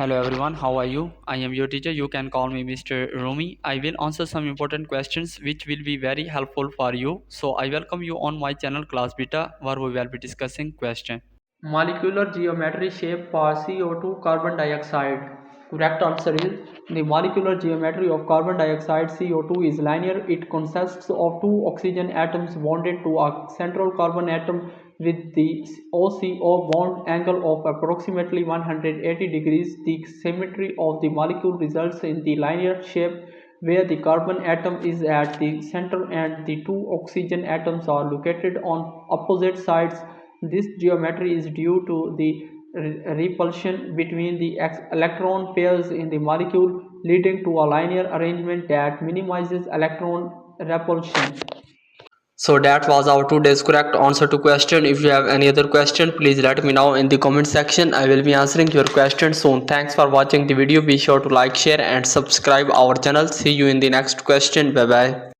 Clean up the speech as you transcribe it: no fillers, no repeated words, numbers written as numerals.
Hello everyone, how are you? I am your teacher. You can call me Mr. Rumi. I will answer some important questions which will be very helpful for you. So I welcome you on my channel Class Beta where we will be discussing question. Molecular geometry shape for CO2 carbon dioxide. Correct answer is the molecular geometry of carbon dioxide CO2 is linear. It consists of two oxygen atoms bonded to a central carbon atom with the OCO bond angle of approximately 180 degrees. The symmetry of the molecule results in the linear shape where the carbon atom is at the center and the two oxygen atoms are located on opposite sides. This geometry is due to the repulsion between the electron pairs in the molecule, leading to a linear arrangement that minimizes electron repulsion. So that was our today's correct answer to question. If you have any other question, please let me know in the comment section. I will be answering your question soon. Thanks for watching the video. Be sure to like, share and subscribe our channel. See you in the next question. Bye bye.